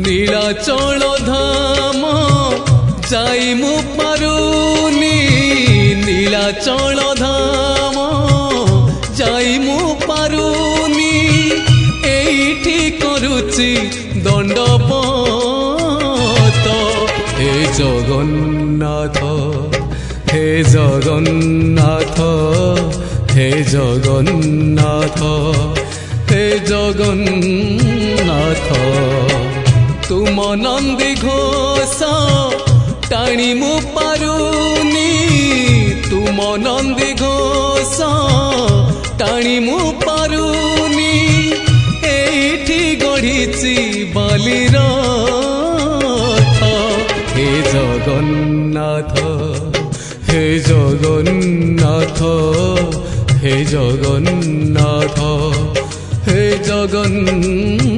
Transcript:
নীলাচল ধাম যাই মু পারুনি নীলাচল ধাম যাই মু পারুনি এইটি করুচি দণ্ডপত হে জগন্নাথ হে জগন্নাথ হে জগন্নাথ হে জগন্নাথ তুম নন্দী ঘোষ টাণি মু পারুনি তুম নন্দী ঘোষ টাণি মু পারুনি এইটি গড়িছি বালির হে জগন্নাথ হে জগন্নাথ হে জগন্নাথ হে জগন্নাথ।